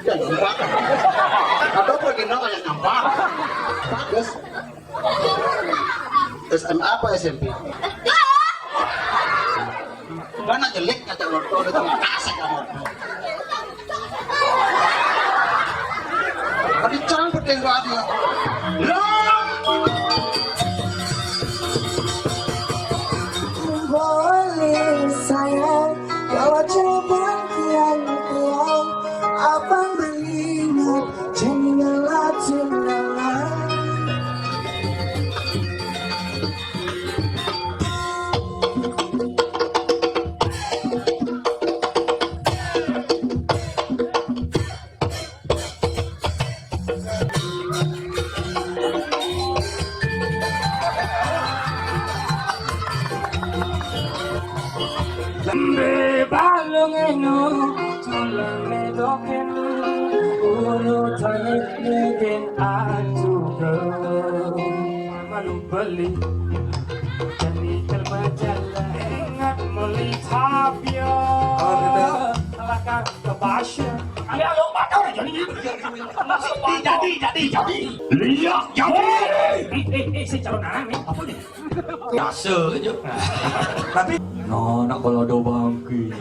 Ya nampak. Atau pergi nong kayak nampak. Bagus. SMA apa SMP? Mana jelek kata orto itu kasar kamu. Tapi jangan bertengkar dia. Boleh sayang, kalau jawaban tiang-tiang, abang beringat janganlah tunangan. Lambe balong eno, tulang medoken, ulu tayit negen atuga. Manumbali, jani kalmajala, ingat melihat dia. Alakar kebasya, ali along bakar jadi. Lihat jadi. Si calon anak ni apa ni? Biasa je. Tapi no, nak kalau ada bangki.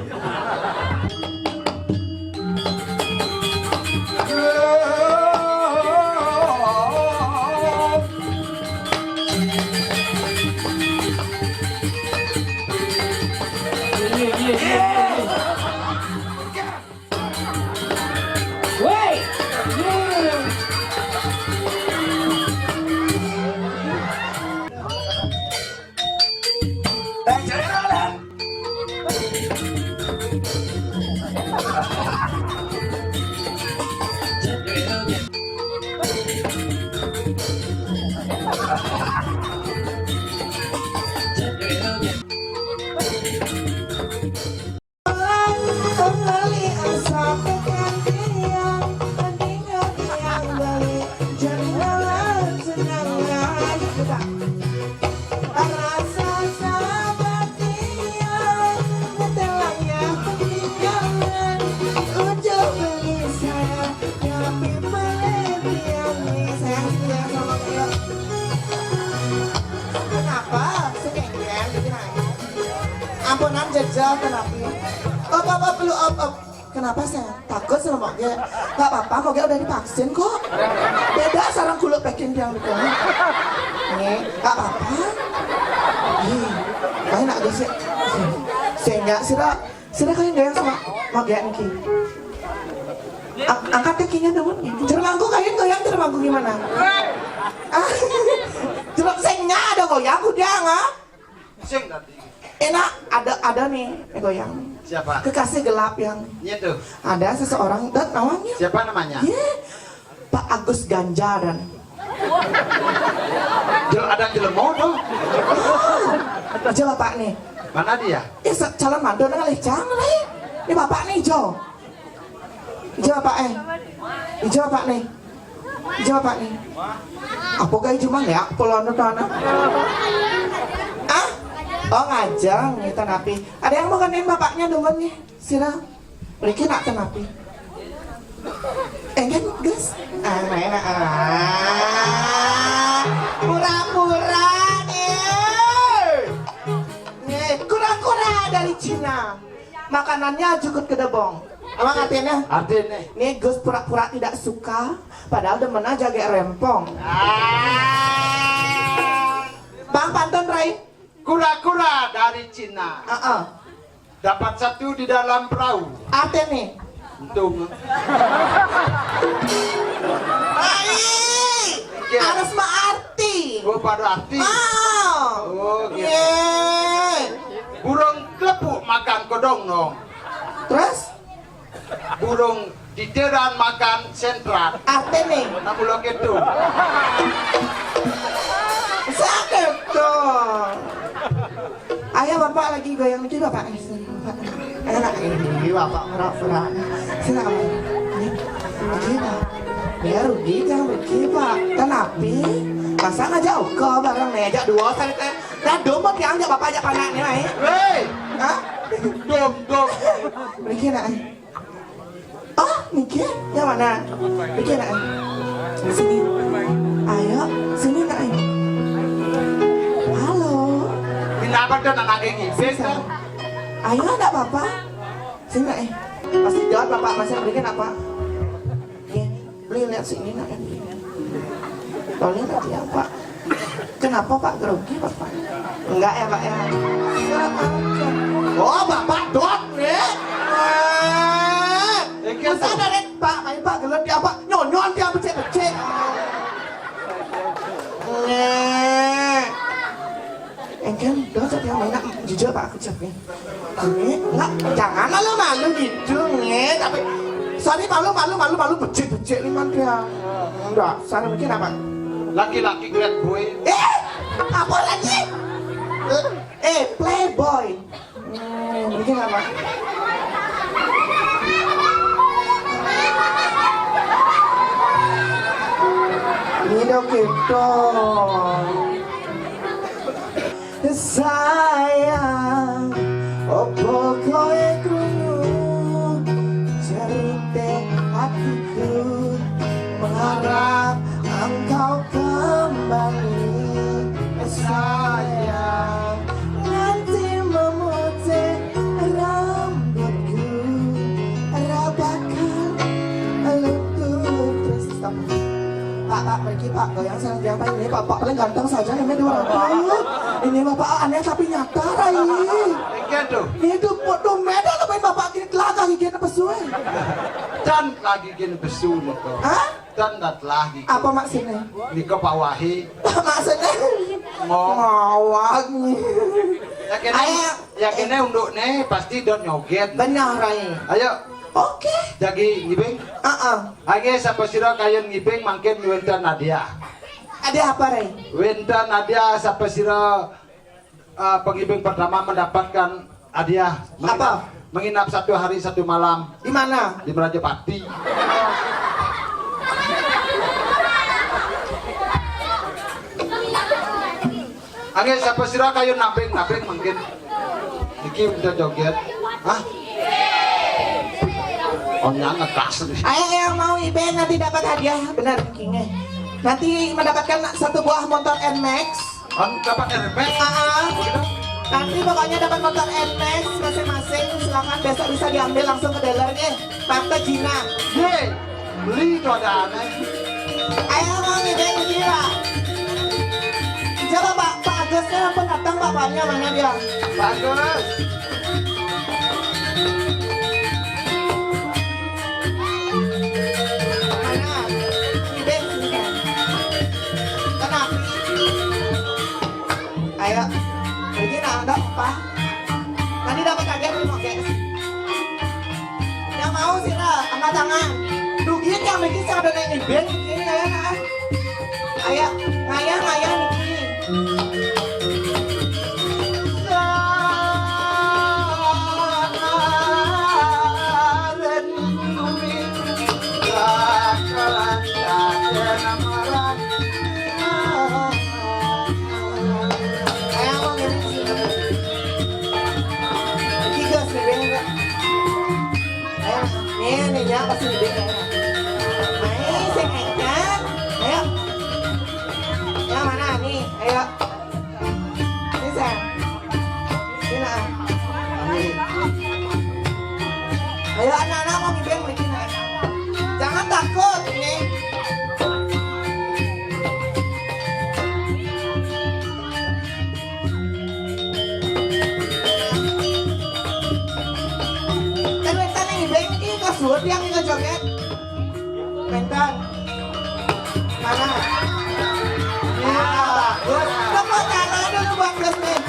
Kembali asal tekan tiang, meninggal tiang balik, janganlah tunangan. Rasa sahabat tiang, telahnya peninggalan, ujung beli saya, tapi beli tiang nih, sayang setia sama dia. Kenapa? Sekengeng, gimana? Ampunan jejak, kenapa? Apa perlu kenapa saya takut sama Moge? Gak apa-apa, Moge udah divaksin kok. Beda sarang kulit pekin yang gitu. Nih, gak apa-apa. Kayak nak sih. Sehingga sudah kayak gak sama Moge Nki. Angkat tekinya dong. Jermangku kayak goyang jermangku gimana? Jermak sehingga ada goyang udah nggak? Sing tadi. Enak ada nih goyang. Siapa? Kekasih gelap yang Itu. ada seseorang dan namanya Siapa namanya? Pak Agus Ganjaran. Ada jelemo dong. Jo bapak nih. Mana dia? Calon mantu nang lecang nih. Ini bapak nih Jo. Jo bapak Jo bapak nih. Jo bapak nih. Apa kayak cuma ya? Pulau nonton. Oh ngajang nih tenapi. Ada yang mau kenain bapaknya duluan nih. Sira. Riki nak tenapi. Enggak guys. Main pura-pura nih. Nih kura-kura dari Cina. Makanannya cukup kedebong. Emang artinya? Artinya. Nih Gus pura-pura tidak suka. Padahal demen aja kayak rempong. Bang pantun Rai. Kura-kura dari Cina. Dapat satu di dalam perahu. Artinya nih. Untung. Harus mengerti. Oh, pada arti. Oh, gitu. Burung kelepuk makan kodong dong. Terus? Burung diteran makan sentrat. Artinya nih. Nah, bulog itu. Sakit dong. Ayah bapak lagi goyang itu bapak. Enak ini bapak pura-pura. Sini kamu. Gila. Ya rugi jangan rugi pak. Kenapi? Masa ngajak uko bareng nih ajak dua kali teh. Dan dompet yang ajak bapak ajak panak nih mai. Hei. Hah? Dom. Begini nak. Oh Mikir, yang mana? Mikir nak? Sini. Ayo, sini nak. Halo. Kenapa tuh anak ngibing tuh? Ayo, enggak apa-apa. Sini nak. Pasti jawab bapak masih berikan apa? Ya, beli lihat sini nak. Tolong nanti ya Pak. Kenapa Pak grogi Bapak? Enggak ya Pak ya. Oh Bapak dot nih. Saya dari Pak, main Pak gelut dia Pak. Nyon dia becek-becek. Engken, doa saya main nak jujur Pak aku capek. Enggak, jangan malu gitu nih. Tapi sorry malu becek-becek liman dia. Enggak, saya mikir apa? Laki-laki ngeliat gue. Apa lagi? Playboy. Mungkin apa? Ini dong gitu. Sayang, opo kowe krungu cerita hatiku mengharap engkau kembali. Sayang, nanti memutih rambutku, rabakan lutut. Stop. Pak, pergi Pak, goyang saya siapa ini Pak paling ganteng saja ini dua. Ini Bapak aneh tapi nyata Rai. Engken tuh. Itu foto medan apa Bapak kini kelakar gini pesuai. Dan lagi gini besu niko. Hah? Dan datlah niko. Apa maksudnya? Niko Pak Wahi. Maksudnya? Ngomong. Ngawak nih. Yakinnya untuk nih pasti don nyoget. Benar Rai. Ayo. Oke. Jagi ngibing. Ayo siapa sira kayen ngibing mangkin Winter Nadia. Ada apa Rai? Winter Nadia siapa sira pengibing pertama mendapatkan hadiah. Apa? Menginap 1 hari 1 malam. Di mana? Di Merajapati. Angin siapa sira kayu nabing mungkin. Iki udah joget. Hah? Oh nyanga kasar. Ayo yang mau ibeng nanti dapat hadiah. Benar kingnya. Nanti mendapatkan 1 buah motor NMAX. Dapat RP? Nanti pokoknya dapat motor NMAX masing-masing. Silakan besok bisa diambil langsung ke dealernya Tante Gina. Ye, beli tuh ada aneh. Ayo mau ibeng kira. Coba Pak Agusnya pun datang bapaknya mana dia? Bagus. Mana? Ibeng sini. Kenapa? Ayo. Jadi ada apa? Nanti dapat hadiah terima guys. Yang mau sih angkat tangan. Dugiin yang bikin saya ada yang ibeng. Ini ayo nah. Ayo, ngayah Niki. Pasti lebih main sing engkan. Ayo. Yang mana nih? Ayo. Bisa. Sini. Ayo anak-anak mau ngibeng bikin. Jangan takut ini. Sulit yang kita joget. Mentan. Mana? Ya, bagus. Tepuk tangan dulu bagus nih.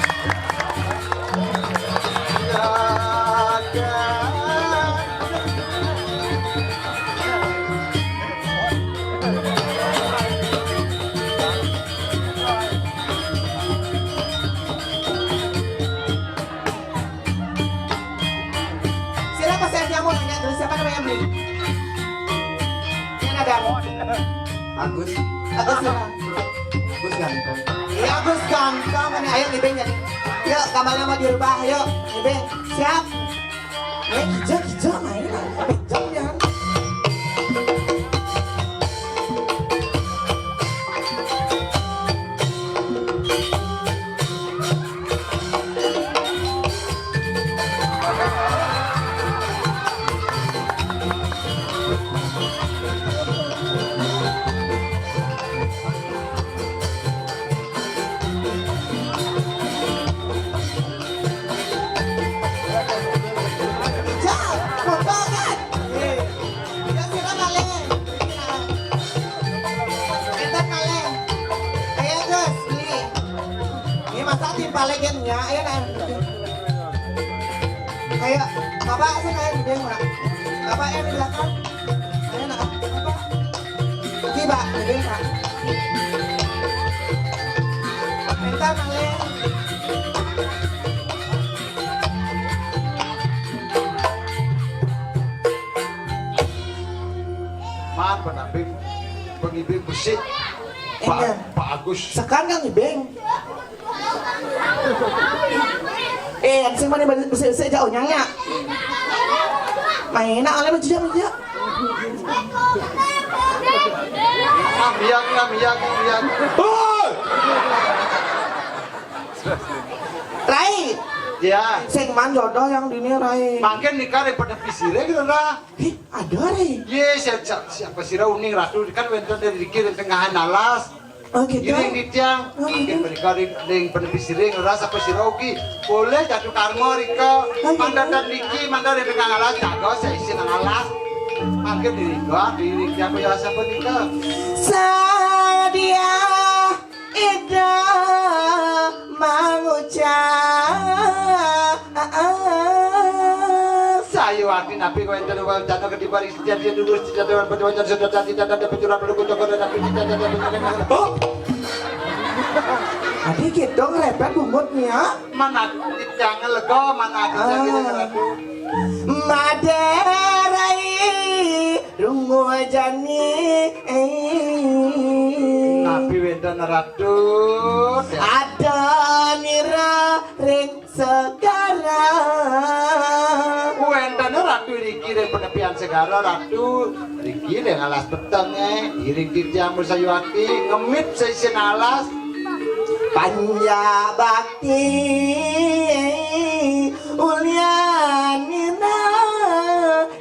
Siapa saya yang mau nanya dulu siapa namanya beli? Ini ada. Agus. Agus siapa? Agus ganteng. Iya Agus ganteng. Ayo ngibeng jadi. Yuk kamarnya mau dirubah. Yuk ngibeng. Siap. Hijau main. Hijau ya. palegennya ya kan. Kayak bapak saya kayak gede nak. Bapak yang di belakang. Ayo nak. Bapak. Tiba gede nak. Minta nale. Man penabing pengibing musik Pak Agus. Sekarang kan ibeng. Yang sing mana bisa jauh nyanya. Main nak oleh meja. Miang. Rai, Ya. sing man jodoh yang dini Rai. Makin nikah daripada pisire gitu lah. Ih, ada Rai. Yes, siapa sih uning ratu kan wenten dari kiri tengahan alas. Oh gitu. Giring di tiang, mungkin mereka ring penepisire ngeras apa sih Rogi. Boleh jatuh karmo Rika. Mandar dan Riki, mandar dari tengah alas, jago saya isi nang alas. Makin diri tiang biasa apa nikah. Sadia ida mengucap Sayu hati nabi kau enten wal jatuh ke dibalik setiap dia dulu tidak ada perjuangan sudah tidak ada pencurang perlu kucok tapi tidak ada. Adik gitu ngerepet bumutnya. Mana jangan lego, mana jangan ratu. Maderai rungu jani Nabi wenten ratu. ada nira ring segara Wenten ratu Riki dari penepian segala ratu. Riki dengan alas petangnya, iring titiang bersayuati, ngemit seisen alas. panja bakti ulyanina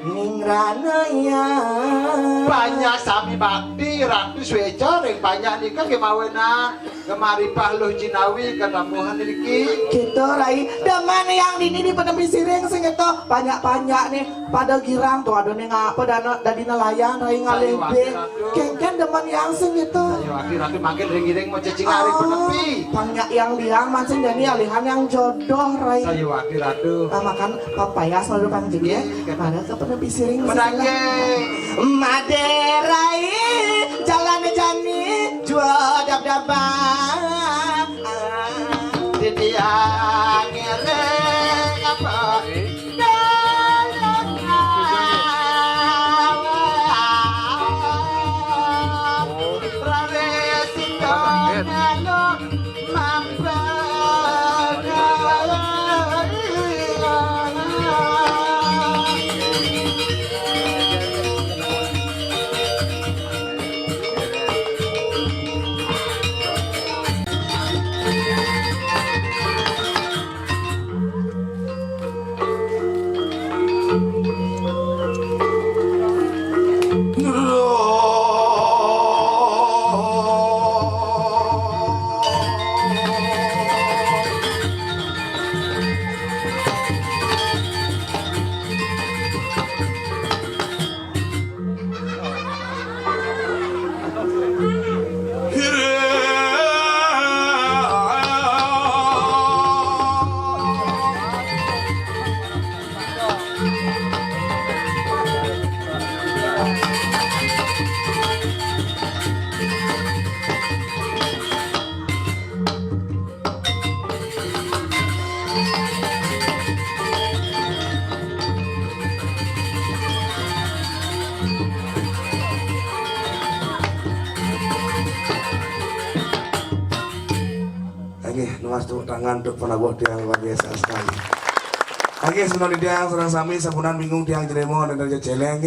ningranaya Banyak sami bakti ratu sweco ring banyak nikah kemawena kemari pahluh Cinawi ketambuhan Riki. gitu Rai dengan yang ini di penepi siring sing itu banyak-banyak nih pada girang tuh ada nih ngapa dan di nelayan Rai ngalebe kengken demen yang sing itu Ayo akhir ratu makin ring-ring mau cacing aring penepi. banyak yang liang mancing dan alihan yang jodoh Rai Ayo akhir ratu. makan papaya selalu pancing ya mana ke penepi siring Menangge. Maderai jalan jani jua dab-daban Titiang ngereng apa? Nuas tepuk tangan untuk penabuh tiang luar biasa sekali. Oke, sebelum tiang serang sami sabunan bingung tiang jeremo dan dari celeng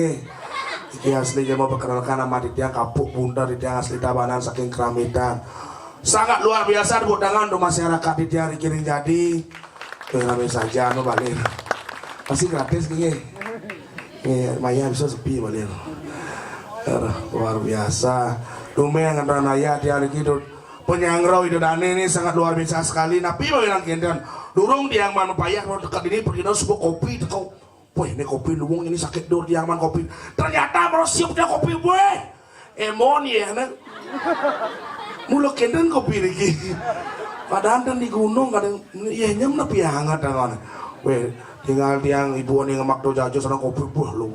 iki asli jemo perkenalkan nama di tiang kapuk bunda di tiang asli Tabanan saking Keramitan. Sangat luar biasa tepuk tangan untuk masyarakat di tiang dikiring jadi. Kami saja anu balik. Masih gratis gini. Maya bisa sepi balik. Luar biasa. Lumayan dengan raya tiang dikidut. Penyangrau idodane ini sangat luar biasa sekali. Napi mau bilang kendan, durung diang man payah kalau dekat ini pergi sebuah kopi tekau. Wah ini kopi luwung ini sakit dur diang man kopi. Ternyata mau siapnya kopi gue. Emon ya nak. Mulu kendan kopi lagi. kadang di gunung kadang iya nyem nepi hangat dengan weh tinggal tiang ibu nih ngemak do jajo sana kopi buah lu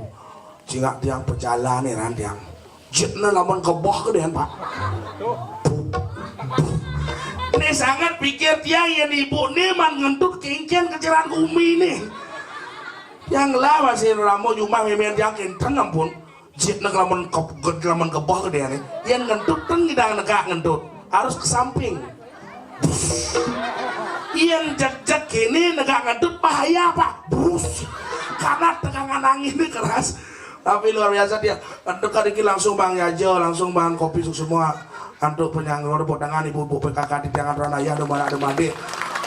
sehingga tiang berjalan nih ran tiang jetna lamun kebah kedean pak ini sangat pikir tiang yang ibu nih man ngentut kengken keceran umi nih yang lawa sih ramo cuma memen tiang kenten ampun jetna lamun kebah kedean nih yang ngentut kan kita ngentut harus ke samping yang jak-jak gini negak ngedut bahaya pak brus karena tegangan angin ini keras tapi luar biasa dia ngedut kadiki langsung bang Yajo langsung bang kopi semua untuk penyanggur podangan ibu-ibu PKK di tiangan Ranaya ada mana ada mandi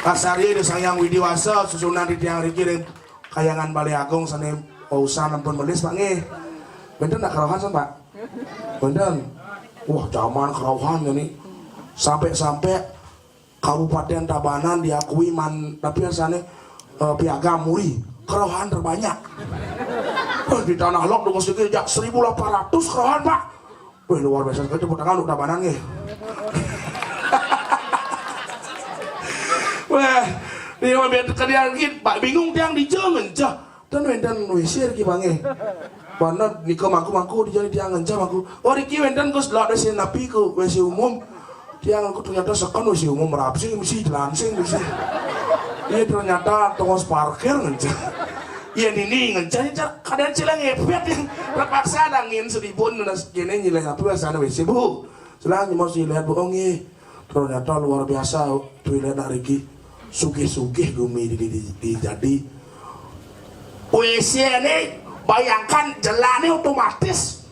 kasari di sayang widiwasa susunan di tiang riki kayangan Balai Agung sana pausan ampun melis pak nih bener nak kerawhan san pak bener wah zaman kerawhan ini sampai Kabupaten Tabanan diakui tapi asalnya piagam muri kerohan terbanyak di Tanah Lok dengan sedikit 1.800 kerohan pak wih luar biasa sekali tepuk tangan untuk Tabanan nih wah ini biar kalian pak bingung tiang dijauh ngejah dan wendan wisir ki bange mana niko mangku di tiang ngejah mangku oh Riki wendan kus lak desi napi ku wesi umum tiang aku ternyata sekan masih umum rapsing mesti jelansing mesti iya ternyata tongos parkir ngencah iya ini ngencah kadang cilang ngepet yang terpaksa dangin seribun dan segini nilai apa biasanya wc bu selang masih lihat bohong ternyata luar biasa tuh lihat dari Riki sugih-sugih gumi di jadi wc ini bayangkan jalannya otomatis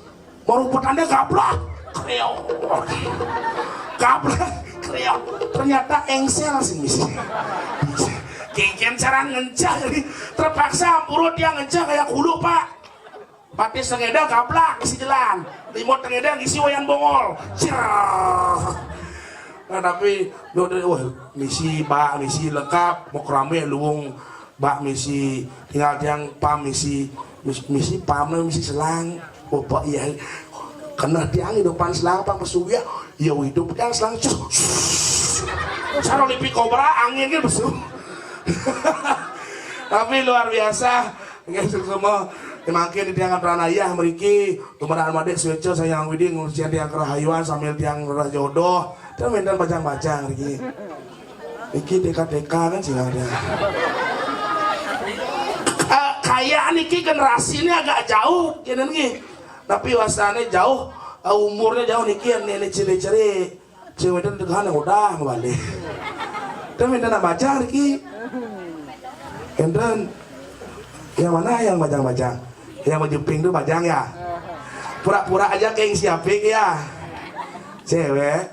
merupakannya gablak kreo gablak kreo ternyata engsel sih misi kengken cara ngencah terpaksa purut dia ngencah kayak hulu pak pati sengeda gablak isi jalan limot sengeda isi wayan bongol nah tapi wah misi pak misi lengkap mau kerame luung bak misi tinggal tiang pam misi pam misi selang oh pak iya kena tiang hidupan selang apa pesugia ya hidup tiang selang cara lipi kobra angin kan besu tapi luar biasa guys semua makin di tiang Ranaya meriki kemudian adik swece sayang widing ngurusin tiang kerahayuan sambil tiang jodoh dan mendan bajang-bajang Riki TK kan sih ada kayak niki generasi ini agak jauh gini nih tapi wasane jauh umurnya jauh niki nenek ciri-ciri cewek dan tegahan yang udah kembali dan minta nak baca Riki dan yang mana yang bajang-bajang yang baju pink itu bajang ya pura-pura aja kayak siapik ya cewek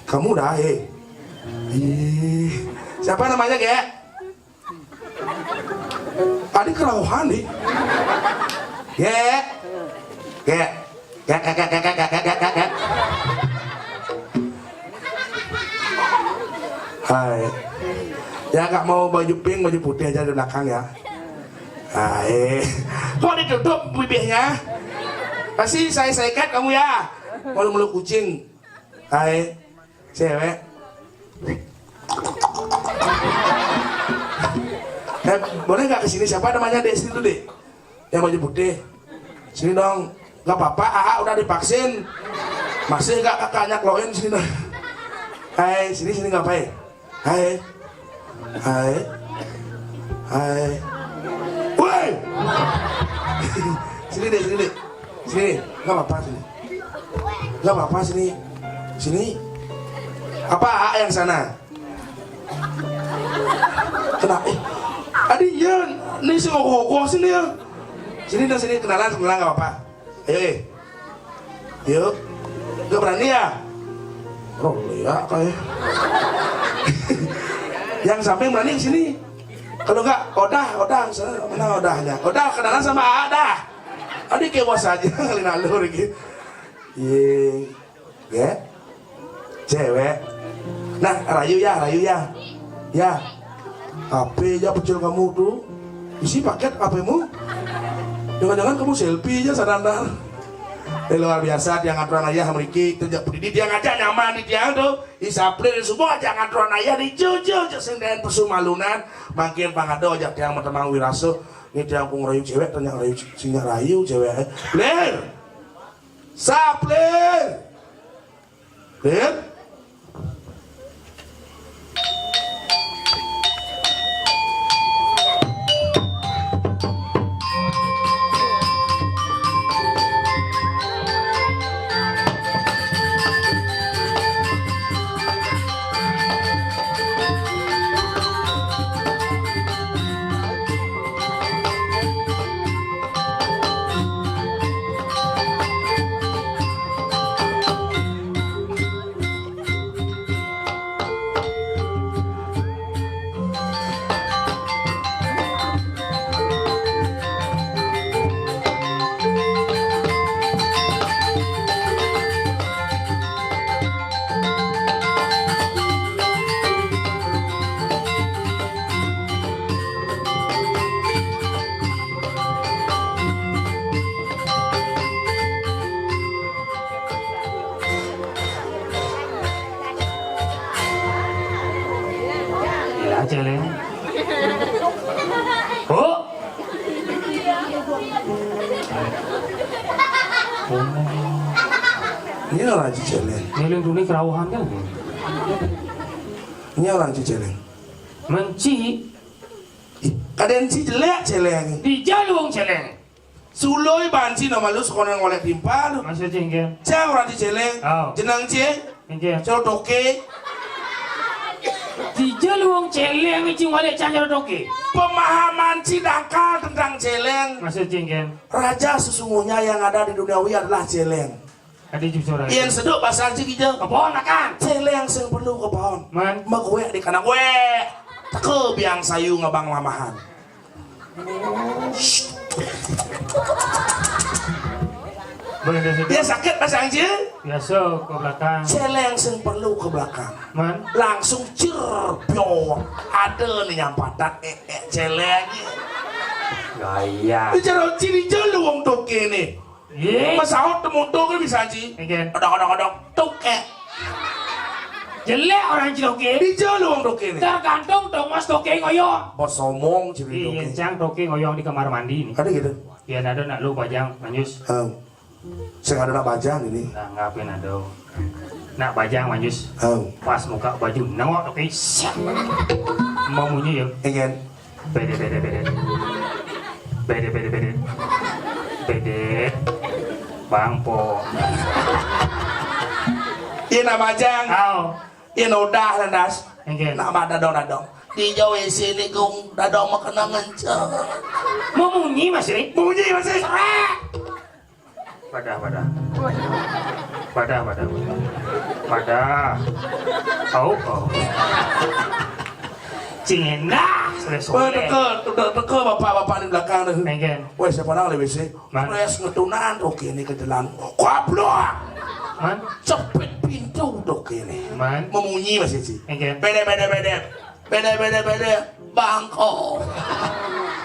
kamu dah siapa namanya kek adik kerauhan nih Kek. Hai. Ya gak mau baju pink, baju putih aja di belakang ya. Hai. Kok ditutup bibirnya? Pasti saya ikat kamu ya. Malu-malu kucing. Hai. Cewek. Boleh gak kesini siapa namanya dek sini tuh dek? Yang baju putih. Sini dong. Gak apa-apa, AA udah divaksin. Masih gak kakaknya kloin sini dong. Hai, sini ngapain? Hai. Woi. Sini deh. Sini. Gak apa-apa sini. Gak apa-apa sini. Sini. Apa AA yang sana? Kenapa? Adik ya, ini si ngokok sini ya. Sini kenalan gak apa-apa. Ayo yuk. Gak berani ya? Oh ya kayak. Yang samping berani sini. Kalau enggak, Odah, mana Odahnya? Odah kenalan sama Ada. Adik kewas aja kali nalur gitu. Ya. Cewek. Nah, rayu ya. Ya. HP aja kecil kamu tuh. Isi paket HP-mu. Jangan-jangan kamu selfie aja sadar. luar biasa dia ngaturan ayah memiliki tidak berdiri dia ngajak nyaman di dia tuh isapri dan semua ajak ngaturan ayah di jojo sing dan pesumalunan makin pangado ajak dia metemang wiraso ini dia pun rayu cewek ternyata rayu singa rayu cewek ler sapler ler Celeng. Oh. Ini orang Ciceleng. Celeng dunia kerawuhan kan? Ini orang Ciceleng. Menci Kadang Ciceleng Celeng. di jalung celeng. Suloi banci nama lu sekolah ngoleh timpal. Masih cengken. Cang orang Ciceleng. Oh. Jenang cie. Cengken. Colo toke. Di jalung celeng itu wale canjar doke. Pemahaman Cidangkal tentang Celeng. Masih cengken. Raja sesungguhnya yang ada di duniawi adalah Celeng. Ada jujur aja. Yang seduk bahasa Cikijang. Keponakan. Celeng sing perlu ke pohon. Man. Gue di kanan gue. Teke biang sayu ngabang lamahan. Boleh dari situ. Dia sakit bahasa Anjir. Biasa ke belakang. Celeng sing perlu ke belakang. Man. Langsung cerbior. Ada nih yang padat Celeng. Gaya. Bicara ciri jelu wong toke nih. Ye. Masaut temu toke bisa Anjir. Cengken. Odok toke. Jelek orang ciloke. Di jelu wong toke nih. Tergantung dong mas toke ngoyong. Bos somong ciri Iya, toke. cang toke ngoyong di kamar mandi nih. Ada gitu. Ya ada nak lu bajang manjus. Saya ada nak bajang ini. Nah ngapain ada? Nak bajang manjus. Pas muka baju nengok toke. Siap. Mau bunyi ya. Ingin. Bede. Bang po. Iya nak bajang. Au. Iya udah landas. Engke. Nak mah dadong. Di jauh sini kung dadong makena ngenceng. Mau bunyi masih? Bunyi masih. Padah. Au. Cingendah. Teke bapak-bapak di belakang deh. Engke. Weh siapa nang lebih sih? Man. Pres ngetunan dok ini ke jalan. Goblok. Man. Cepet pintu dok ini. Man. Memunyi masih sih. Engke. Bede. Bangko.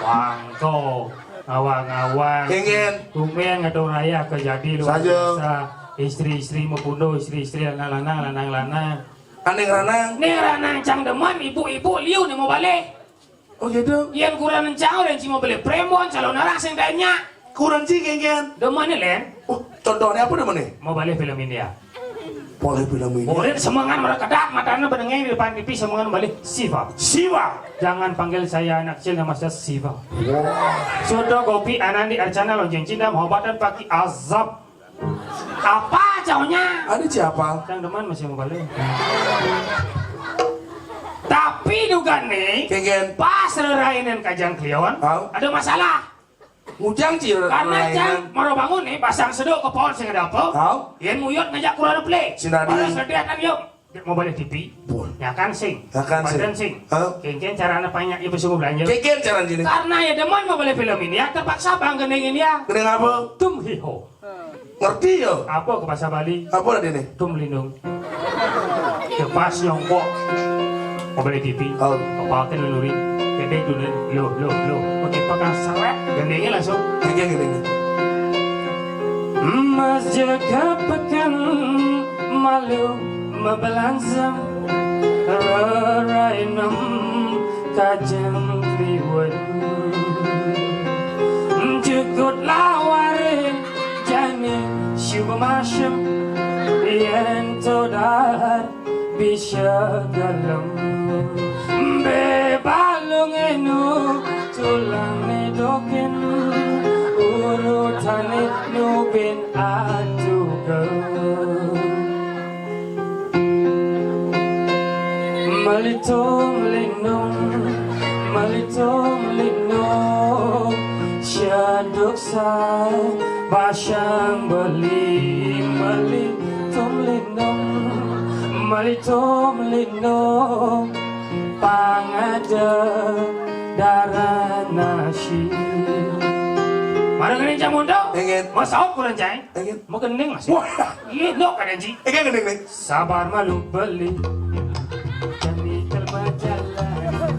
Wangko. Awang-awang. Ingin. Tumeng atau raya kejadi luar Saja. biasa. Istri-istri membunuh istri-istri lanang-lanang. Aneh ranang. Nih ranang cang deman ibu-ibu liu nih mau balik. Oh gitu. Yang kurang cang orang cuma beli premon calon orang sing tanya. Kurang sih ingin. Deman nih len. Contohnya apa demen nih? Mau balik film India. Boleh bilang ini. Boleh semangat mereka dak matanya benengnya di depan TV semangat balik Siva. Jangan panggil saya anak kecil nama saya Siva. Sudah kopi Anandi Arcana Lonjeng Cinta Mohobatan Paki Azab. Apa jauhnya? Ada siapa? Cang deman masih mau balik. Tapi juga nih, Kengen. pas rerainin kajang klion, ada masalah. Ngujang cir. Karena cang mau bangun nih, pasang seduk ke pohon sing ada apa? Yang muyut ngajak kurang play. Sinadi. Baru sediakan yuk. Mau balik TV. Nyakan sing. Badan sing. Kengen cara anak banyak ibu sungguh belanja. Kengen cara gini. Karena ya deman mau balik film ini ya, terpaksa bang geningin ya. Kening apa? Tum hiho. Ngerti yo? Apa ke bahasa Bali? Apa ada ini? Tum lindung. Kepas nyongkok. Mau balik TV. Kepakai lulurin. Gede dulu. Lo. Pakai pakai seret. Gendengnya langsung. Kengen gini. Menjaga pekan malu membelangsang Rainam kajang kriwan Jukut lawarin jani syuba masyam Yang todar bisa dalam Bebalung enu tulang nedokin Urutane nubin aduga Malitung linung Syaduk say Basyang beli Malitung linung Pangada darah nasi Mana kening jamundo? Ingin. Masauk kurang jai? Ingin. Mau kening masih? Wah. Iya, no kadang ji. Ingin gede nih. Sabar malu beli Jani kelmajalan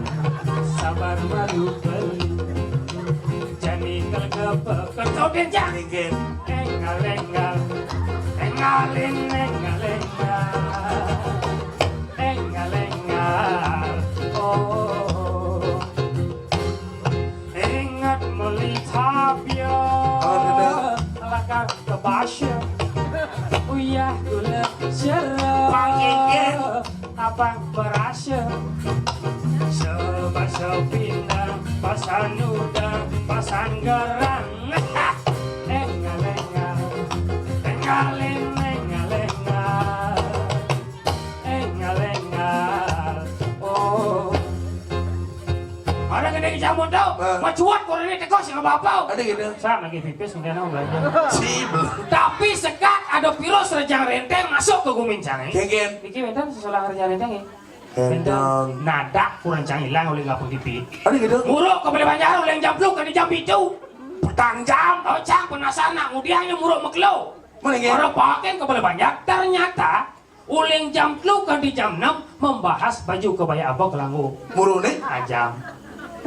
Sabar malu beli Jani kelgapa Kau denjang Ingin. Engal Engalin Engal Oh Ingat melitapnya Lakar kebasya Uyah gula syarah Panggil. Abang berasya Sebasa pindah Pasan udang Pasan gerang Engal Oh Ada gede jamun tau Macuat korang ini tekos yang apa-apa Ada gitu. Saya lagi pipis kemudian aku belajar Sibel. Tapi sekat ada virus rejang renteng masuk ke gumincang Ingin. Iki bentar sesulah rejang renteng ya Renteng. Nada kurang cang hilang oleh ngapun tipi Ada gitu. Muruk ke beli banjar oleh jampluk ke di jam itu Petang jam Oh cang penasaran nak mudiannya muruk meklo Mana ingin. Orang pakai ke beli banjar Ternyata Uling jampluk ke di jam 6 Membahas baju kebaya abang ke langgu Muru nih. Ajam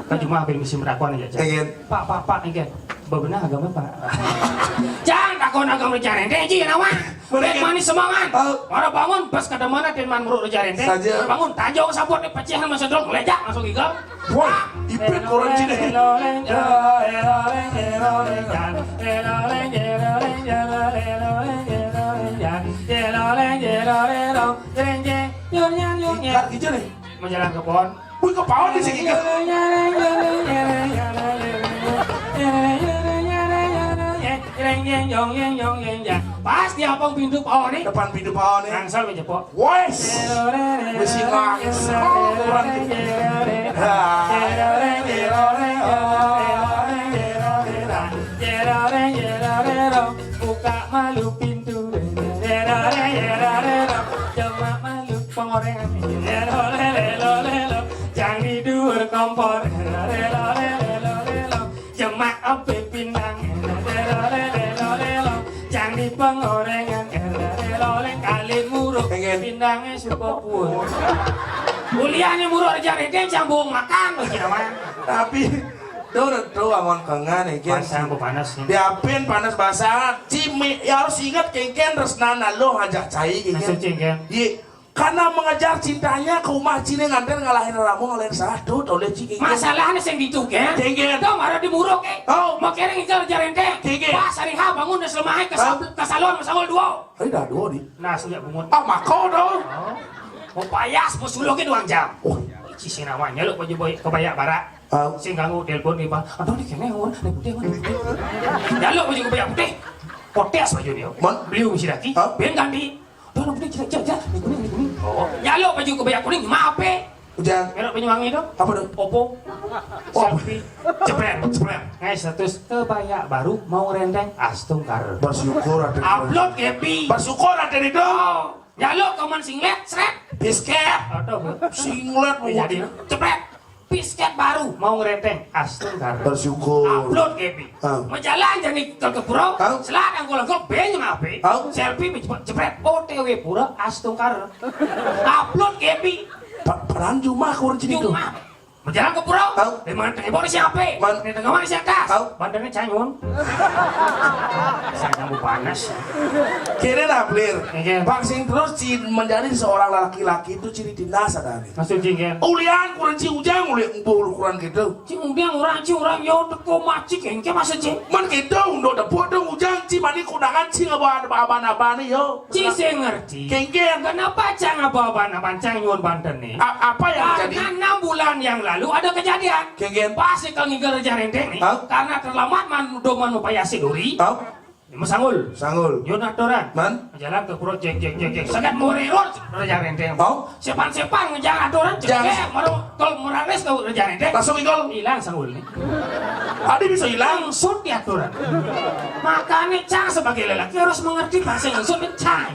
Kan cuma hampir musim rakuan aja cang Ingin. Pak ingin Bebenah agama pak Jangan takon agama rejaren Teh ji nama Bet manis semangat Orang bangun pas kada mana dan man muruk rejaren Teh Saja. Bangun tajong saput di pecihan masa dong Lejak masuk gigal Wah. Ipet korang cina. Ikat gitu nih. Menjalan ke pohon Wih kepala di sini kan. Pas di apang pintu pohon nih Depan pintu pohon nih. Angsal menjepok Wes. Besi nangis. Kurang gitu. Buka malu pintu Cuma malu pengorengan Jangan tidur kompor Cuma api pindang Jangan di pengorengan Kali muruk pindangnya suka pun Kuliahnya muruk rejari dia jambung makan Tapi Tuh awan kengan ikan. Panas panas nih. Diapin panas basah. Cimi ya harus ingat kengken resnana lo ngajak cai Masuk kengken. cengken. Iya. Karena mengejar cintanya ke rumah Cine nganten ngalahin ramu ngalahin satu oleh ciki. Masalahnya yang dituken. Cengken. Tuh marah di muruk Oh. Mau kira ngijar jarente. Cengken. Pas hari ha bangun dan selemahnya ke salon masawal dua. Dah dua di. Nah sejak bungut. Ah makau dong. Mau payas mau suluk ke 2 jam. Oh. Cici namanya lu baju boy kebayak barak. Sing ganggu telepon nih bang. Aduh nih kene on, nih putih on. Ya lu baju kebayak putih. Potes baju dia. Beliau mesti daki. Ben ganti. Aduh putih cerak. Nih kuning. Oh. Ya lu baju kebayak kuning maaf Hujan. merek Banyuwangi dong. Apa dong? Oppo. Selfie. Jepret. Status kebaya baru mau rendeng astungkar. Bersyukur ada. Upload Gepi. Bersyukur ada di dong. Ya lu kaman singlet, sret. Bisket. Aduh. Singlet mau Jadi jepret. Bisket baru mau ngerenteng astungkar. bersyukur. Upload Gepi. Mau jalan jadi ke pura. Selat angkol-angkol banyak ngapain? Selfie jepret. OTW pura astungkar. Upload Gepi. Peran Jumah kurang jadi itu. Cuma berjalan ke pulau, di mana tengah siapa? Di tengah mana siapa? Badannya canyun. Saya nyambung panas. Kira Naplir. Iya. Vaksin terus menjadi seorang laki-laki itu ciri tindas ada nih. Maksud jingken. Ulian kurang ujang ulian ukuran gitu. Cing ubiang orang yo teko macik engke maksud cing. Man gitu udah dapur dong ujang ci mani kunangan ci apa nih yo. Cing saya ngerti. Kengken. Kenapa cang apa-apa cang nyuwun Banten nih? Apa yang terjadi? Karena 6 bulan yang lalu ada kejadian. Kengken. Pasti kalau ngigel Raja Renteng nih. Karena terlambat doman upaya si duri. Sanggul. Sanggul. Yun aturan. Man. Jalan ke pura jek. Sangat murirot Raja Renteng. Sepan ngejar aturan. Cek. Kalau muranes ke Raja Renteng. Langsung ikol. Hilang sanggul nih. Adi bisa hilang. Langsung di aturan. Makanya cang sebagai lelaki harus mengerti bahasa langsung dan cang.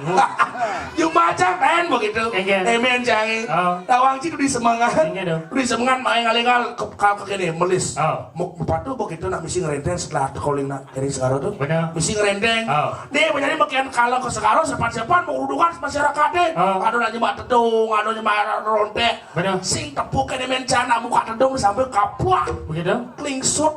Yung macam kan begitu. Emen jangi. Tawang ci di semangat. Di semangat main ngalingal ke kene melis. Mau patu begitu nak misi ngerenteng setelah calling nak dari sekarang tuh. Misi ngerenteng. Dia menjadi bagian kalau ke sekarang sepan mau udukan masyarakat deh. Aduh nak nyemak tedung, aduh nyemak rontek. Sing tepuk kene mencana muka tedung sampai kapuak. Begitu. Klingsut.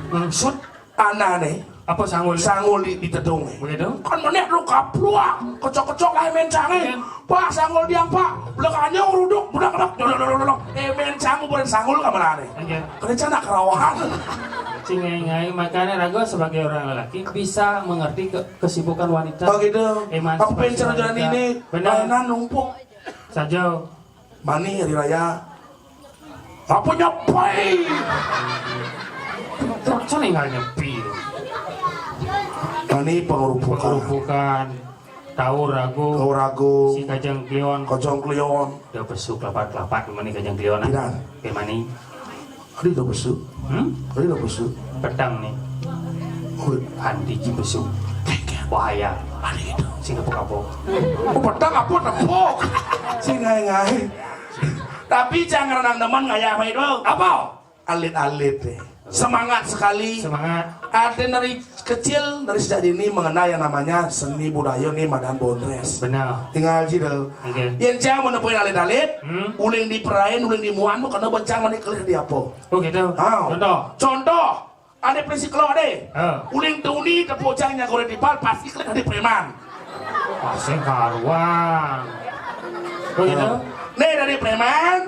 Klingsut. Aneh nih. Apa sanggul? Sanggul di tedung. Begitu. Kan menek lu kapuak. Kocok-kocok lah mencane. Pak sanggul diang pak. Belakangnya uruduk. Budak. Mencang bukan sanggul kemana nih? Kerencana kerawahan. Cingai-ngai makanya Rago sebagai orang lelaki bisa mengerti kesibukan wanita. Begitu. Apa pengen jalan ini? Benar. Numpuk. Saja. Mani hari raya. Apa nyepai? Terus nggak nyepi. Mani pengerupukan. Tahu ragu. Si kajang klion. Dia besuk lapat. Mani kajang klion. Tidak. Mani. Adi udah besuk. Adi udah besuk. Pedang nih. Andi ji besuk. Bahaya. Adi itu. Sing kapok-kapok. Pedang apa tepuk? Si ngai. Tapi jangan renang teman ngaya apa itu? Apa? Alit-alit deh. Semangat sekali. Semangat. Ada dari kecil, dari sejak dini mengenal yang namanya seni budaya nih Madan Bondres. Benar. Tinggal jidel. Yang jangan menepuin alit-alit, uling diperain, uling dimuan, karena bencang mana kelih di apa? Oh gitu. Contoh. Ada prinsip kalau ada. Uling tuni tepocangnya kalau dipal pasti kelih di preman. Pasang karuang. Oh gitu. Nih dari preman.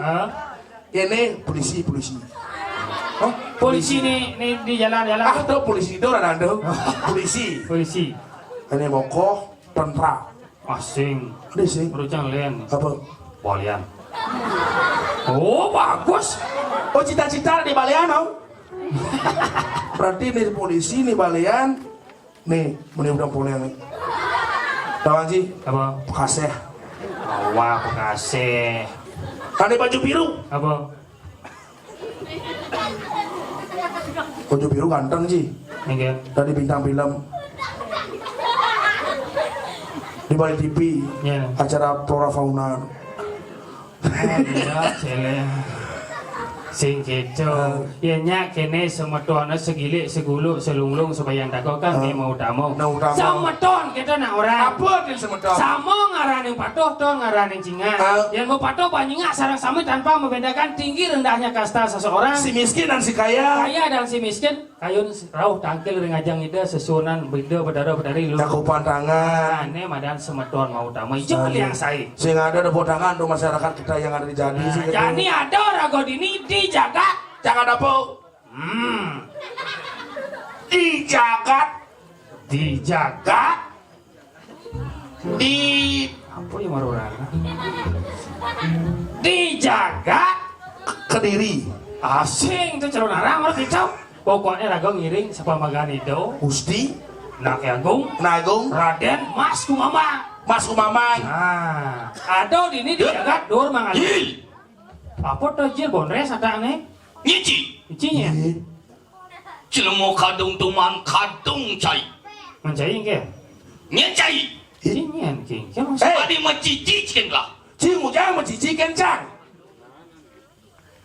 Ini polisi. Polisi nih di jalan-jalan. Tuh polisi itu ada polisi. Ini mokoh tentara. Asing. Ada sing. Berucang lain. Apa? Balian. Oh bagus. Oh cita-cita di Balian Berarti nih polisi nih Balian. Nih menurut Balian nih. Tahu sih? Apa? Bekaseh. Wah Bekaseh. Ada baju biru. Apa? Baju biru ganteng sih. Enggak. Tadi bintang film. Di balik TV. Ya. Acara flora fauna. Iya, celeng. Sing keco. Ya nyak kene semeton segilik seguluk selunglung sebayang dago kan mau damo. Semeton kita nak orang. Apa dia semeton? Sama ngarani patuh to ngarani cinga. Yang mau patuh panjinga sarang sami tanpa membedakan tinggi rendahnya kasta seseorang. Si miskin dan si kaya. Kaya dan si miskin. Kayun rauh tangkil ringajang ide sesunan beda bedara-bedari lu. Cakupan tangan. Ane madan semeton mau damai. Jangan yang saya. Sehingga ada bodangan untuk masyarakat kita yang ada di Jadi. Jadi ada rago dini dijaga. Jangan apa? Dijaga. Apa yang marurang? Dijaga. Kediri. Asing tuh calon arang orang kicau. Pokoknya rago ngiring sepamagan itu. Gusti. Nagung. Raden. Mas Kumamang. Nah, ada dini dijaga dur mangali. Apa tuh jil bonres ada aneh? Icinya. Cilemu kadung tuman kadung cai. Mencai ke? Nyecai. Icinya king. Adi macici ciken lah. Cimu jangan mencici kencang.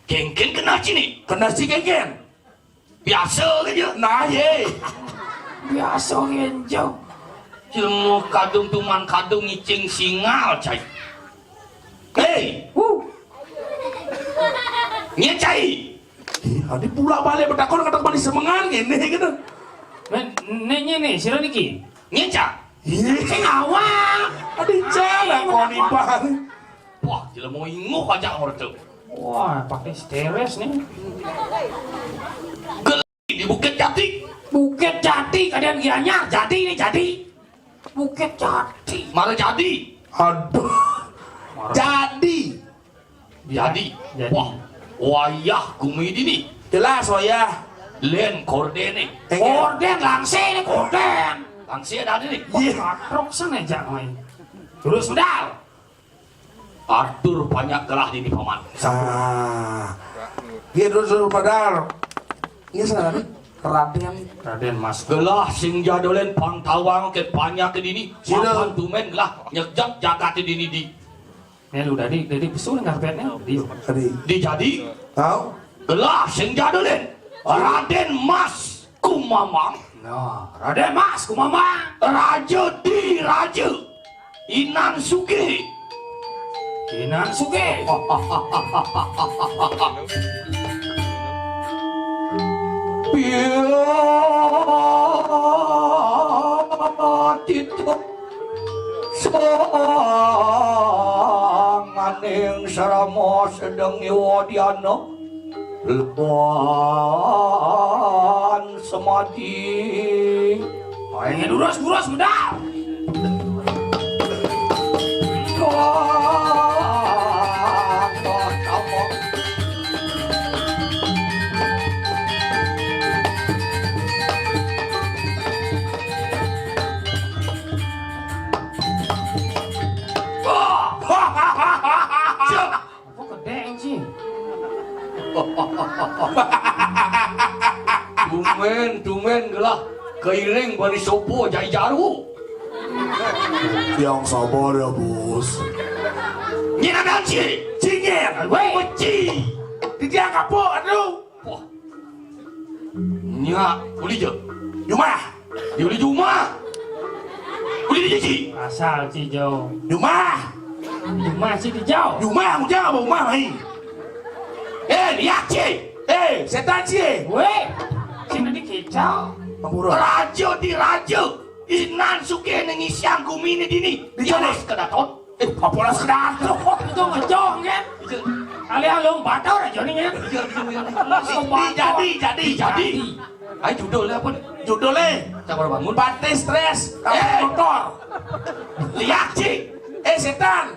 Kengken kena cini. Kena ciken. Biasa aja. Nah ye. Biasa genjau. Cilemu kadung tuman kadung ngicing singal cai. Nyecai. Adi pula balik bertakon kata balik semengan gini gitu. Nih sira niki. Nyeca. Sing awak. Adi jalan kau di bang. Wah, jela mau inguh aja ortu. Wah, pakai steres nih. Geli di Bukit Jati. Bukit Jati kalian gianya. Jati ini Jati. Bukit Jati. Mara jadi. Aduh. Jadi. Jadi. Wah, wayah kumidi nih. Jelas wayah. Len kordene. Korden langse nih korden. Langsir ada nih. Iya. Katrok sana aja main. Terus medal. Arthur banyak gelah di paman. Dia dulu padahal. Iya sana nih. Raden Mas. Gelah sing jadolen pantawang ke banyak ke dini. Sino? Makan tumen gelah nyejak jagat di dini di. Nih lu dari pesul ngarpetnya. Tadi. Di jadi. Tahu? Gelah sing jadolen Raden Mas Kumamang. Nah, Raden Mas kumama. Raja di Raja Inan Sugi. Kinan Suge. Piatito sanganing sarama sedeng ngewadyana lepan semati. Ayo duras medal. Kok gede sih? Tumen gelah keiring bani sopo jai jaru. Yang sabar ya bos. Nyina dansi, Cingir, weh. peci. Dia kapok aduh. Wah. Nya, uli je. Jumah. Di uli juma. Uli di jiji. Asal Cijau. Jumah. Cuma sih dijauh. Jumah mu jangan bawa mama ini. Lihat ci. Setan sih. Weh, sini dikicau. Mampura. Raja di raja. Inan suke nengi siang kumini dini. Dijones kedaton. Apalah sedato. Itu ngejong kan? Kalian lu batau aja nih kan? Jadi. Ayo judulnya apa nih? Judulnya. Sabar bangun. Pantai stres. Motor. Lihat ci. Setan.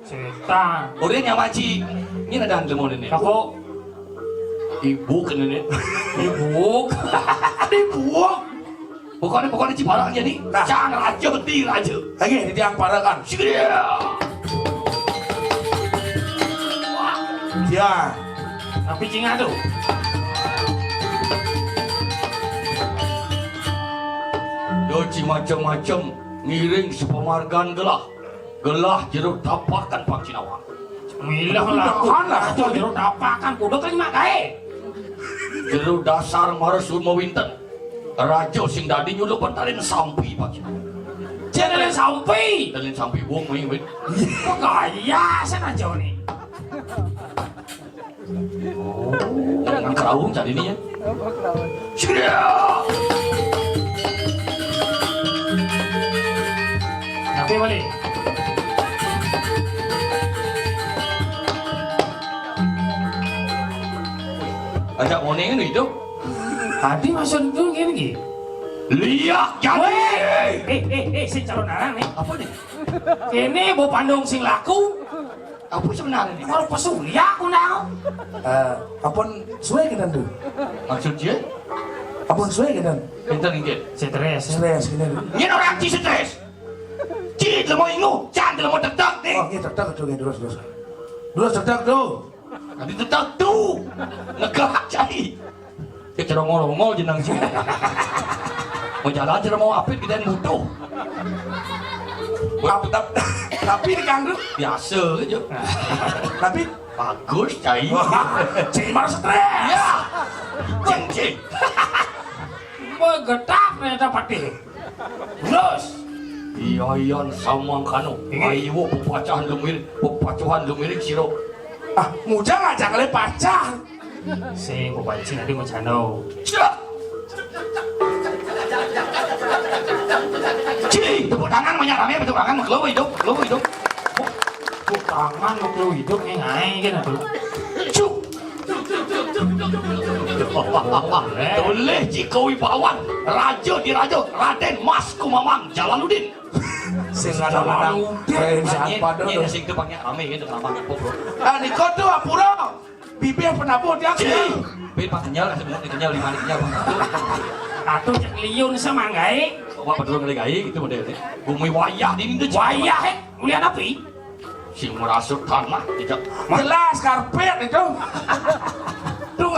Setan. Udah nyamaci. Ini ada lemon ini. Aku Ibu kan ini. ibuk. Dibuang. Pokoknya ciparangnya nih. Nah. Jangan raja di raja. Lagi di tiang parakan. Segera. Ya. Tapi cinga tuh. Doci macam-macam ngiring sepemargan gelah jeruk tapakan Pak Cinawa. Milah lah. Jeruk tapakan kudu terima kae. Jeruk dasar maresun mawinten. Raja sing dadi nyuruh pentalin sampi Pak Cinawa. Jangan sampai. Talin sampi buang wing. Kok gaya sana jauh nih. Dengan kerawung jadi ini ya. Segera. Tapi balik. Ajak moning itu. Tadi masuk dulu gini. Lihat jadi. Si calon arang nih. Apa nih? Ini bu pandung sing laku. Apa sebenarnya nih? Kalau pesul ya aku nau. Apun suwe kita tuh. Maksudnya? Apun suwe kita. Pintar inget. Stres. Stres kita. Ini orang ci stres. Ci lemah ingu, can lemah tetak nih. Oh, kita tetak tuh terus. Terus tetak tuh. Nanti tetak tuh. Negah cai. Kita rongol jenang sini. Mau jalan aja mau apit kita butuh. Tapi di kandung. Biasa aja. Tapi Bagus cai. cimar stres. Ya. Ceng. Begetak ternyata patih. Terus. Iyan samang kano. Ayo pepacahan lumirik siro. Ah, mujang aja kali pacar. Sing kupancing nanti macano. Cak. tangan banyak rame tepuk tangan lu hidup. Tepuk tangan lu hidup ngai kan tuh. Cuk. Toleh jika wibawan Raja di Raja Raden Mas Kumamang Jalaluddin. Sing kadang-kadang perasaan pada Ini sing tu banyak rame gitu lama bro. ah ni kau tu apura bibi penabur dia Bin pak kenyal semua kenyal 5 hari kenyal. Atuh cek liun sama ngai. Wah padahal ngali gai itu model ni. Bumi wayah di ni Wayah ulian api. Si merasuk tanah tidak. jelas karpet itu tuh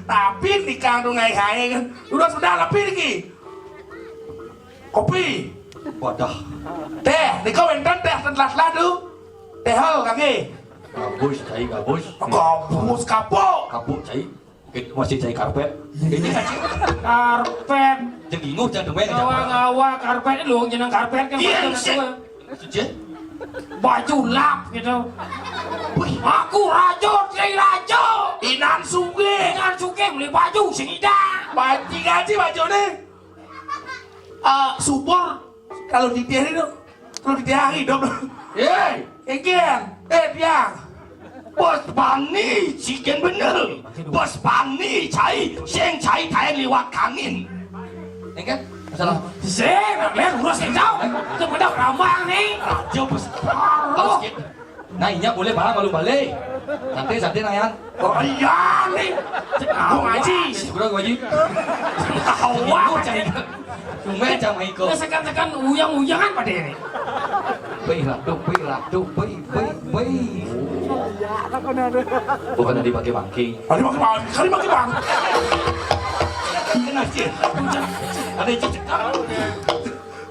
tapi nikah tuh ngai kan udah sudah lebih lagi kopi Wadah. teh nikah wenten teh telat ladu teh hal kaki Gabus cai gabus. gabus kapok Kapuk cai. Masih cai karpet. Ini saja. Karpet. Jangan inguh jangan demen. Ngawa karpet lu jeneng karpet kan Iya, betul sih. betul. Sejak. Baju lap gitu. Aku raja, Tri Raja. inan suge Dengan suke beli baju sing ida. baju gaji baju nih subur kalau di dia itu kalau di dia hidup Hei, ikan dia bos bani chicken bener. Bos bani cai, seng cai tayang liwat kangin. Ingat? Masalah. Sing, lihat urus itu. Itu pada rambang nih. Raja bos. Bos kit. Nah, inya boleh barang malu balik. Santai nayan. oh iya nih Aku ngaji. Segera ngaji. Awak cai. Cuma jangan ikut. Sekan-sekan uyang-uyangan pada ini. Bai. Bukan tadi bangki-bangki. kali maki bang Kena sih. Ada cicak.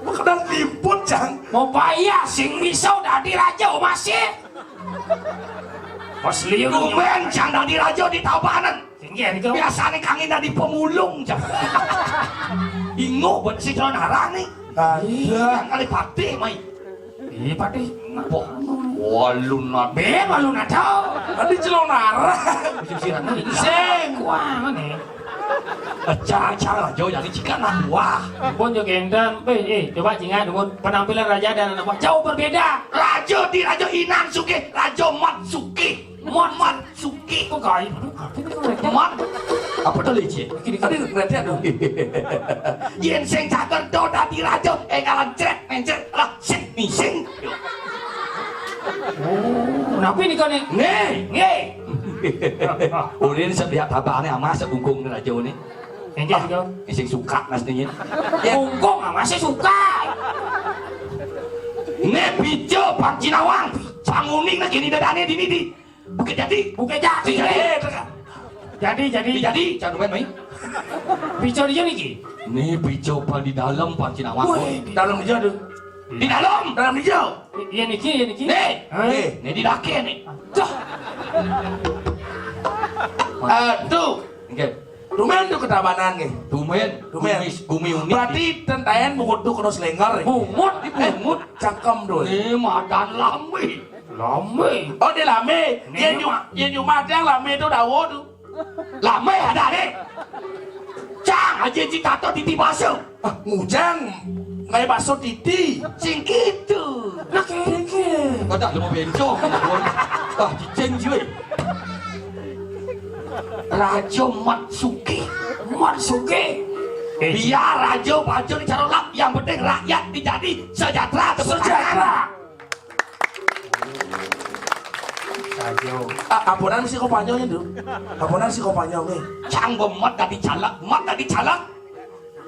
bukan limput jang Mau bayar sing misau dadi raja masih. Pas liun Ruben jangan dari raja di Tabanan. tinggi itu. Biasanya kangin dari pemulung jang. Ingo buat si calon harang nih. ada Kali pati mai. Iya pati. Wah, walun nabe. Be malu natau. tadi celonara Sisiran Sing wah mana? Cara raja yang jika nak wah. Pun juga gendam. Coba ingat dengan penampilan raja dan anak buah jauh berbeda. Raja di Raja Inan Suki, Raja Matsuki. Matsuki. Kok kaya? Mat. Apa tuh licin? tadi berarti ada Yen sing caker do dadi raja, kalan cret mencret lah sing mising. Kenapa ini kau nih? Nih. Udah ini setiap tabane ama sebungkung raja ini. Enggak kau. Sing suka nastinya. Bungkung masih suka. Nih bijo Pancinawang, canguning lagi ni dadane di ni. Bukit Jati. Bukan jadi. Jadi jangan main main. Bicara dia nih. Nih bijo pan di dalam Pancinawang. dalam hijau tuh Di dalam. dalam hijau Iya niki. Nih. Nih di dake nih. tuh Oke. lumayan tuh ketabanan nih Dumen. Gumi unik. berarti tentayan mengutuk terus lengar Bumut. cangkem tuh Nih madan lambe. Lame. oh dia lame yang cuma yang lame itu dawo tuh Lame ada nih. Cang aja citato titi baso. ngujang kayak bakso titi Sing gitu. Nak keke. Kau tak mau bencong. Ah cicing cuy. Raja Matsuki. Biar raja baju di carolap, yang penting rakyat dijadi sejahtera. ampunan si kopanyongnya tuh ampunan si kopanyongnya Cang bemat tadi calak, mat tadi calak,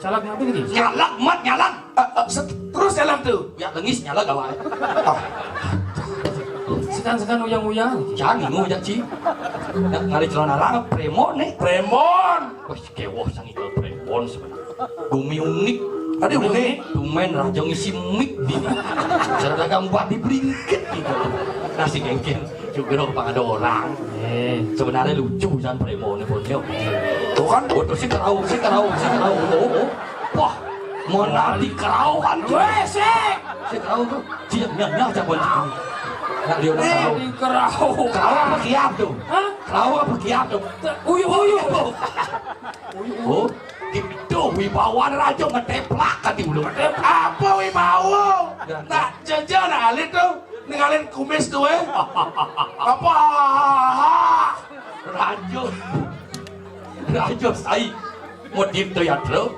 Salah kenapa nih? nyalak, mat nyalak. terus jalan tuh Ya lengis nyalak gawai. Sekan uyang-uyang. Jangan ingu ya ci. Ngali celana rang premon nih. Premon Wah kewoh sang itu premon sebenarnya. Gumi unik. ada unik Tumen raja ngisi mik di. Cara dagang buat dibringket gitu. Nasi gengkin juga dong ada orang. Sebenarnya lucu jangan premon nih bonyok. tuh kan Oh terus si kerau. Oh. Wah, mau nanti kerauan tuh. Sek. Si kerau tuh. Siap cabut. Nak dia udah tahu. Di kerau. Kerau apa kiap tuh? Hah? Kerau apa kiap tuh? Uyu. Oh, itu wibawa raja ngeteplak kan di mulut. apa wibawa Nah, jajan alit tuh ninggalin kumis tuh apa? Rajo saya motif teatro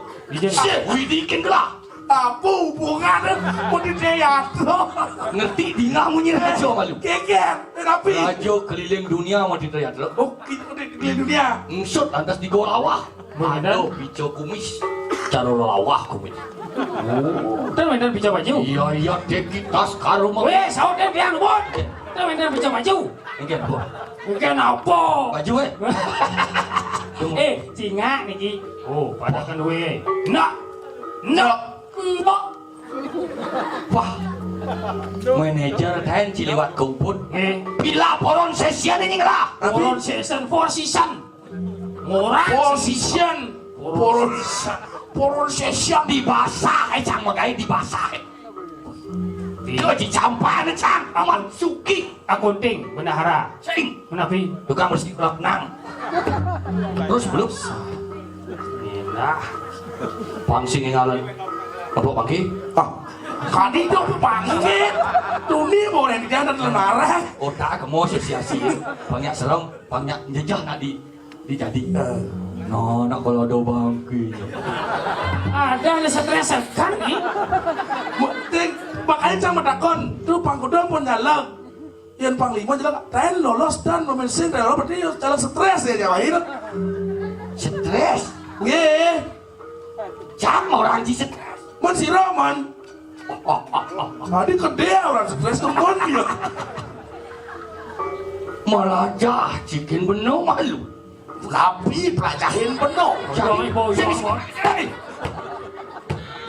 Widikin lah Apa hubungannya mau di teatro? ngerti di ngamunya Rajo malu Geger, tapi Rajo keliling dunia motif teatro oh kita di dunia. Ngsut lantas di lawah ada bico kumis cara lawah kumis Kita mainan bicara baju. iya dekitas karuma Weh, saudara dia nubon. Kita mainan bicara baju. enggak apa Mungkin apa? baju Singa niki. Oh, padakan we. Nak. Mbok. wah manajer dan ciliwat kumpul bila poron sesian ini ngelah Poron season 4 season. Murah Position, poron session dibasah cang makanya dibasah itu dicampur cang aman suki akunting bendahara. sing Menapi tukang bersih nang terus belum nah pangsing ngalan apa pagi kadi itu pangkit tuni boleh di jalan lemara otak kamu sia-sia banyak serong banyak jejak nak dijadi no nak kalau ada bangki ada stres kan nih. makanya cang medakon tuh pangkudang pun nyalak yang panglima jelas Ren lolos dan memensin Ren lolos berarti jalan stres ya jawahin stres nge cang orang di stres man si Roman tadi gede orang stres tuh mon dia malah jah cikin bener malu tapi pelajarin penuh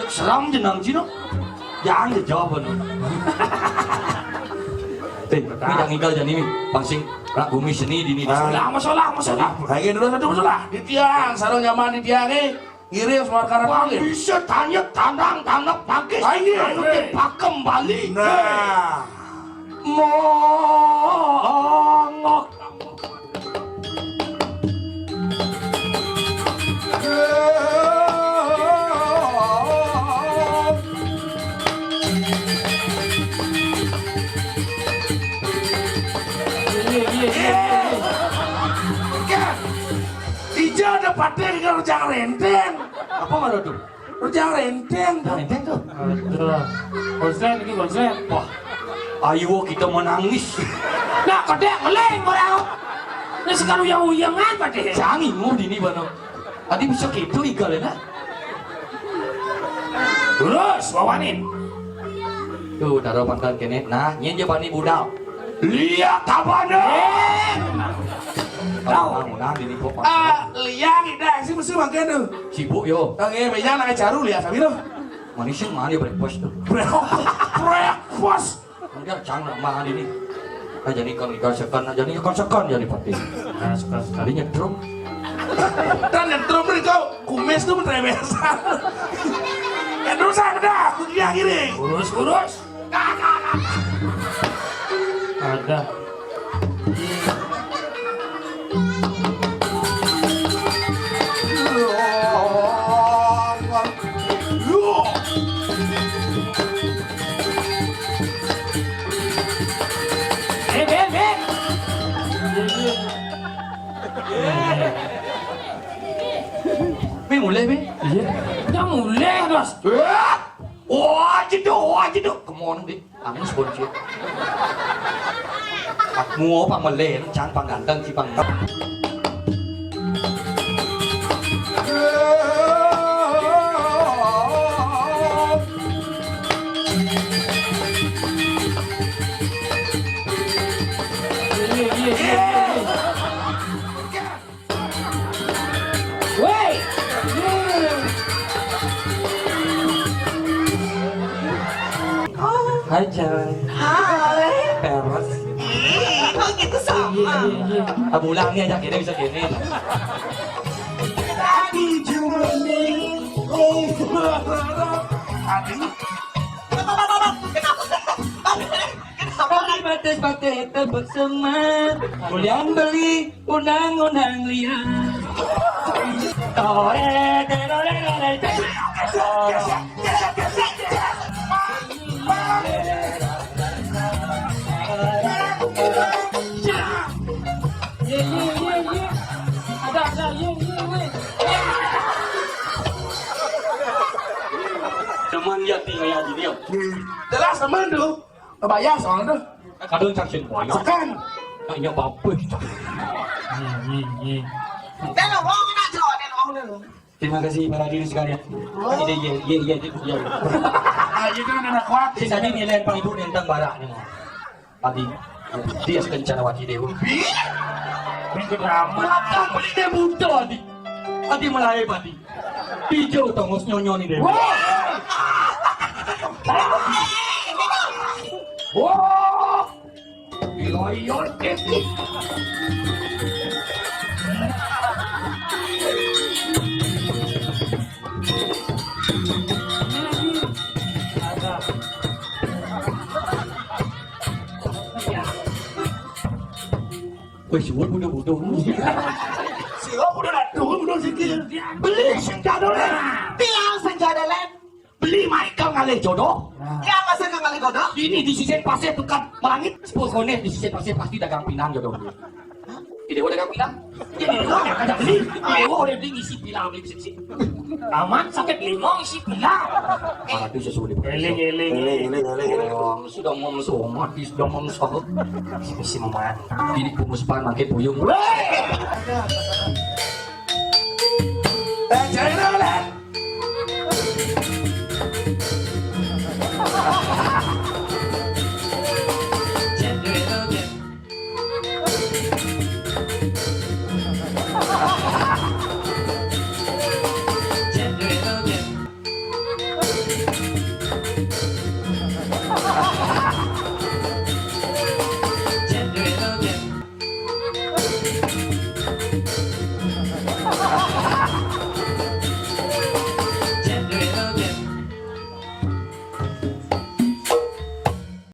seram jenang cino jangan dijawab bener ini yang ingkal jadi ini pangsing rak bumi seni dini Masalah. lagi dulu satu masalah di tiang sarung nyaman di tiang ngirim semua karang wah ngirim bisa tanya tanang pakai Ayo. pakem balik nah mongok Ija ada paten ke rujak renteng apa malu tuh rujak renteng enteng tuh Aduh. Konslet ini konslet. wah ayo kita menangis Nah, kodek meleng orang. Ini sekarang uyang-uyangan pada. jangan ingu dini bano tadi bisa gitu igal ya nak Terus wawanin. tuh taruh pangkat kene nah nyen jabani budal lihat tabana tahu nah dini pok liang ida sih mesti makan tuh sibuk yo meja nak caru lihat tapi tuh manisnya mana dia breakfast tuh breakfast enggak canggih mah ini nah jadi kan ikan jadi pati Nah, suka kali nyetrum dan nyetrum kau kumis tuh merebesan dosa dah dia kiri urus. Ada. Ben. Be mulai be Iya. Yang mulai terus. wah jeduk kemon deh angus bonci pak mua pak melen cang pak ganteng si pak Woi. hai cewek Hai. peres Oh gitu sama. abulangnya aja kini bisa gini Tadi cuma nih. batas-batas tebak semat Ulian beli undang-undang liar Tore kayak gini yo. Jelas teman tuh. Kebayang soalnya tuh. Kadang caksin boy. Sekan. Kayaknya bapak. Dan ngomong nak jawab dan ngomong dulu. Terima kasih para diri sekalian. Iya. Ayo kan anak kuat. Sisanya nilai paling ibu tentang barak nih. Tadi dia sekencana wati dewa. Minggu drama. Maka beli dia muda adi. Adi melaya padi. Hijau tongos nyonyo nih dewa. Wah. Iloyo keki. Wih, suara bodoh-bodoh. Sila udah datang, udah sikit. Beli senjata lem. Tiang senjata lem. Beli Michael ngalih jodoh. Yang masa ke kali kodok. Ini di sisi pasir tukang langit. Pokoknya di sisi pasir pasti dagang pinang jodoh. Ini udah dagang pinang. Ini lo yang ada beli. Dewa udah beli ngisi pilang beli sisi. Aman sakit limau isi pilang. Itu sesuatu di Eling. sudah mau mati sudah mau Misi meman. ini pemuspan makin puyung.